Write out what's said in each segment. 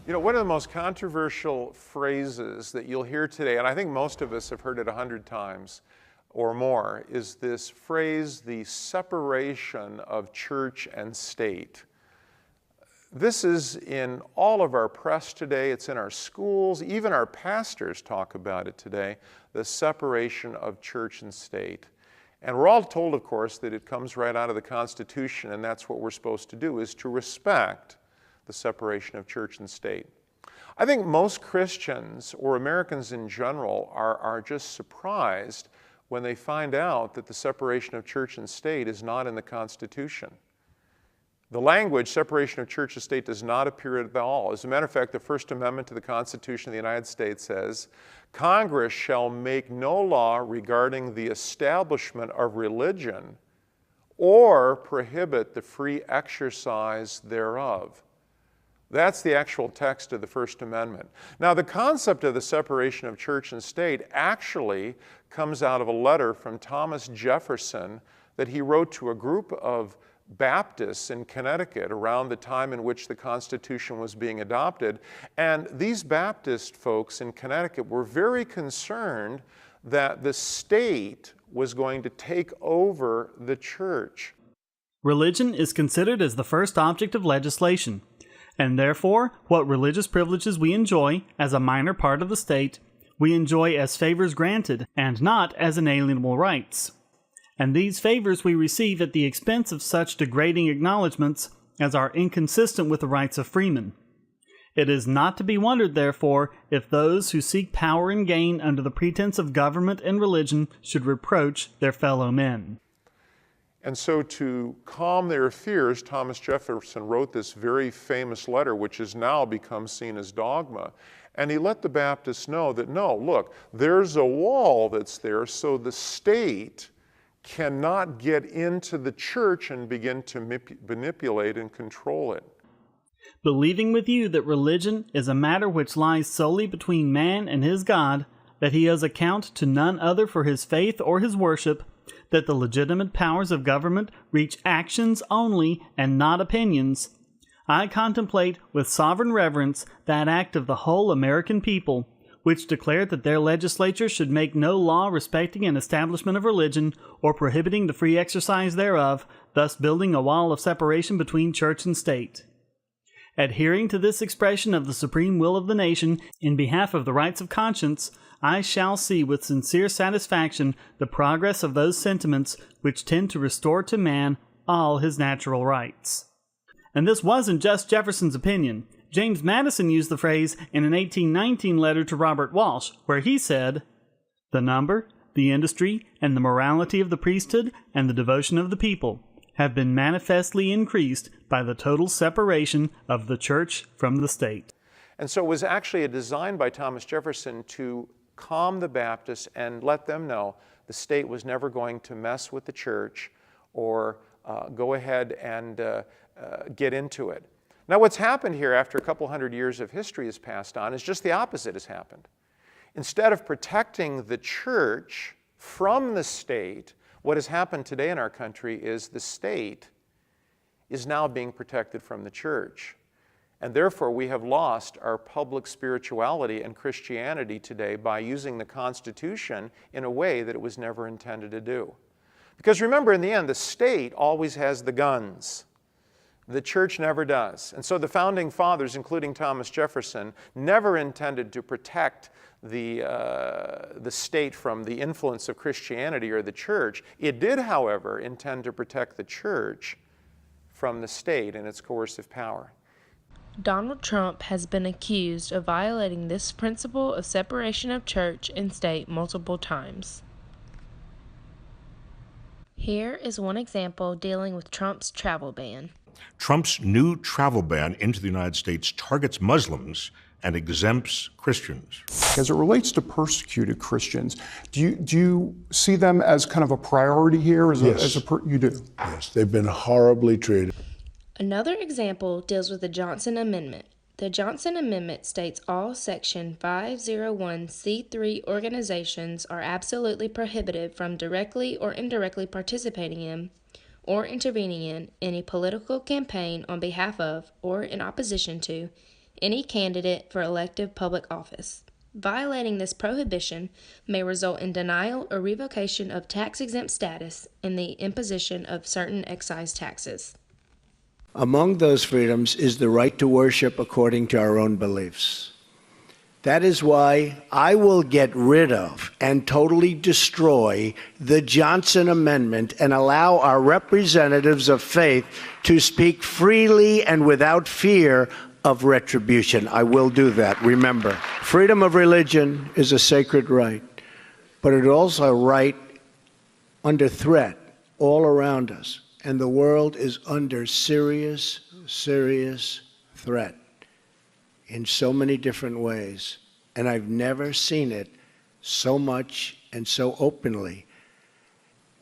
You know, one of the most controversial phrases that you'll hear today, and I think most of us have heard it 100 times or more, is this phrase, the separation of church and state. This is in all of our press today, it's in our schools, even our pastors talk about it today, the separation of church and state. And we're all told, of course, that it comes right out of the Constitution, and that's what we're supposed to do, is to respect the separation of church and state. I think most Christians, or Americans in general, are just surprised when they find out that the separation of church and state is not in the Constitution. The language, separation of church and state, does not appear at all. As a matter of fact, the First Amendment to the Constitution of the United States says, Congress shall make no law regarding the establishment of religion or prohibit the free exercise thereof. That's the actual text of the First Amendment. Now, the concept of the separation of church and state actually comes out of a letter from Thomas Jefferson that he wrote to a group of Baptists in Connecticut around the time in which the Constitution was being adopted. And these Baptist folks in Connecticut were very concerned that the state was going to take over the church. Religion is considered as the first object of legislation, and therefore, what religious privileges we enjoy as a minor part of the state, we enjoy as favors granted, and not as inalienable rights. And these favors we receive at the expense of such degrading acknowledgments as are inconsistent with the rights of freemen. It is not to be wondered, therefore, if those who seek power and gain under the pretense of government and religion should reproach their fellow men. And so to calm their fears, Thomas Jefferson wrote this very famous letter, which has now become seen as dogma. And he let the Baptists know that, no, look, there's a wall that's there, so the state cannot get into the church and begin to manipulate and control it. Believing with you that religion is a matter which lies solely between man and his God, that he owes account to none other for his faith or his worship, that the legitimate powers of government reach actions only and not opinions, I contemplate with sovereign reverence that act of the whole American people, which declared that their legislature should make no law respecting an establishment of religion or prohibiting the free exercise thereof, thus building a wall of separation between church and state. Adhering to this expression of the supreme will of the nation in behalf of the rights of conscience, I shall see with sincere satisfaction the progress of those sentiments which tend to restore to man all his natural rights. And this wasn't just Jefferson's opinion. James Madison used the phrase in an 1819 letter to Robert Walsh, where he said, "The number, the industry, and the morality of the priesthood and the devotion of the people have been manifestly increased by the total separation of the church from the state." And so it was actually a design by Thomas Jefferson to calm the Baptists and let them know the state was never going to mess with the church or go ahead and get into it. Now, what's happened here after a couple hundred years of history has passed on is just the opposite has happened. Instead of protecting the church from the state, what has happened today in our country is the state is now being protected from the church. And therefore, we have lost our public spirituality and Christianity today by using the Constitution in a way that it was never intended to do. Because remember, in the end, the state always has the guns. The church never does. And so the founding fathers, including Thomas Jefferson, never intended to protect the state from the influence of Christianity or the church. It did, however, intend to protect the church from the state and its coercive power. Donald Trump has been accused of violating this principle of separation of church and state multiple times. Here is one example dealing with Trump's travel ban. Trump's new travel ban into the United States targets Muslims and exempts Christians. As it relates to persecuted Christians, do you see them as kind of a priority here? Yes. You do? Yes, they've been horribly treated. Another example deals with the Johnson Amendment. The Johnson Amendment states all Section 501c3 organizations are absolutely prohibited from directly or indirectly participating in or intervening in any political campaign on behalf of or in opposition to any candidate for elective public office. Violating this prohibition may result in denial or revocation of tax-exempt status and the imposition of certain excise taxes. Among those freedoms is the right to worship according to our own beliefs. That is why I will get rid of and totally destroy the Johnson Amendment and allow our representatives of faith to speak freely and without fear of retribution. I will do that. Remember, freedom of religion is a sacred right, but it is also a right under threat all around us. And the world is under serious, serious threat in so many different ways. And I've never seen it so much and so openly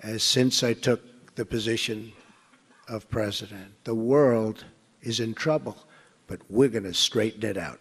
as since I took the position of president. The world is in trouble, but we're going to straighten it out.